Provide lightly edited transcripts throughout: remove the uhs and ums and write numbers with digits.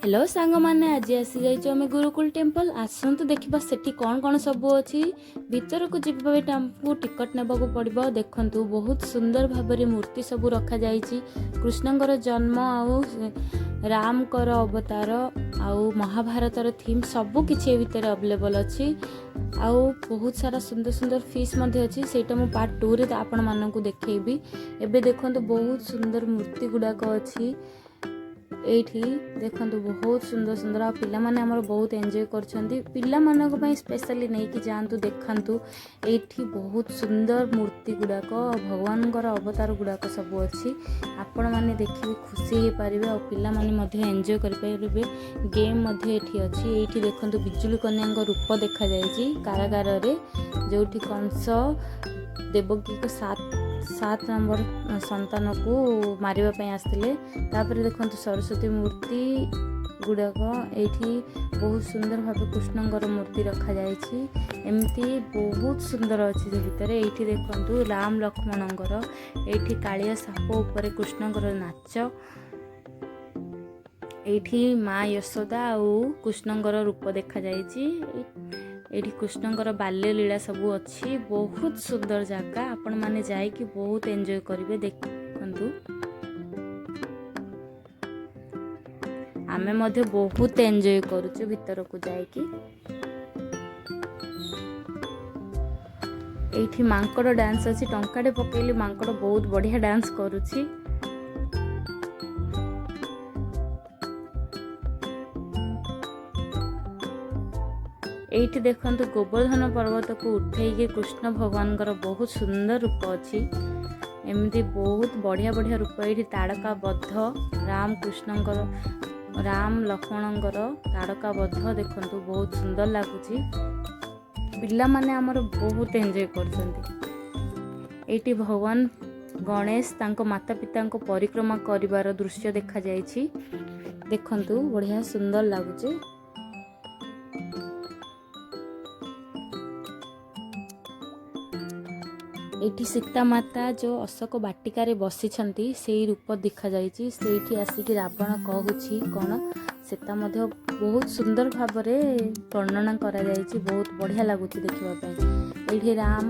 Hello सांग मैंने आज आसी जाइए गुरुकुल टेम्पल आसतु देखा सेठी कौन कौन सब अच्छी भीतर को जी टाइम टिकट ने पड़ो देखु बहुत सुंदर भाव में मूर्ति सब रखा कृष्णकर जन्म आउ राम कर अवतार आउ महाभारतर थीम सबू किसी भितर अवेलेबल अच्छी आउ बहुत सारा सुंदर सुंदर फिश अच्छी सेटा मु पार्ट 2 रे आपण मानकु देखैबी। एबे देखंतु बहुत सुंदर मूर्ति गुडाक अच्छी एठी देखंतु बहुत सुंदर सुंदर पिला माने हमर बहुत एंजॉय करछंती पिला मानक पई स्पेशली नै कि जानतु देखंतु एठी बहुत सुंदर मूर्ति गुडाक भगवानकर अवतार गुडाक सब अच्छी आपण माने देखि खुशी हे परिबे और पिला माने मध्ये एंजॉय कर परिबे। गेम मध्ये एठी अच्छी एठी देखंतु बिजुली कन्याक रूप देखा जायछि कारागार रे जोठी कंस देवकी को सात नंबर संतान को मारिबा आसते तापर देखो सरस्वती मूर्ति गुड़ाक एठी बहुत सुंदर भाव कृष्णकर मूर्ति रखा जायछि एमती बहुत सुंदर अच्छी से भितर एठी देखंतु राम लक्ष्मणकर एठी कालिया साप ऊपर कृष्णकर नाच एठी माँ यशोदा और कृष्णकर रूप देखा जायछि एठी कृष्णकर बाल्य लीला सब अच्छी बहुत सुंदर जगह आपण माने जाइकी बहुत एंजॉय करिवे देखंतु आमे मध्ये बहुत एंजॉय करूछु भीतर को जाइकी एठी मांकड़ डांस अच्छी टंकाटे पकेली मांकड़ बहुत बढ़िया डांस करूछि एठी देखंतु गोवर्धन पर्वत को उठेकी कृष्ण भगवान बहुत सुंदर रूप अच्छी एमती बहुत बढ़िया बढ़िया रूप ये ताड़का बद्ध राम लक्ष्मणकर ताड़का बद्ध देखंतु बहुत सुंदर लगुच पिला माने हमर बहुत एंजॉय करछंती एठी भगवान गणेश तांको माता पिता को परिक्रमा करिवार दृश्य देखा जायछि देखंतु बढ़िया सुंदर लगुच। एठी सीता माता जो अशोक बाटिकार बसी से रूप देखा जायछि सेठी आसिकी रावण कहूछि कौन सेता मध्य बहुत सुंदर भाव में वर्णना करा जायछि बहुत बढ़िया लगुछि देखिबा पई एठी राम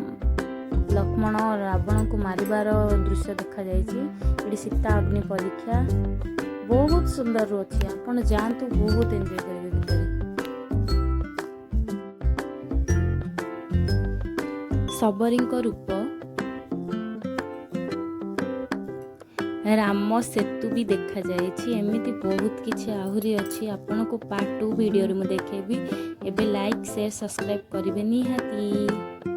लक्ष्मण रावण को मारिबार दृश्य देखा जायछि एठी सीता अग्नि परीक्षा बहुत सुंदर अछि आपण जानतु बहुत एंजॉय करिवे सबरींको रूप राम सेतु भी देखा जायछि एमिति बहुत किछि आहुरी अछि आपन को पार्ट 2 वीडियो रे मु देखेबी एबे लाइक शेयर सब्सक्राइब करिवे निहाती।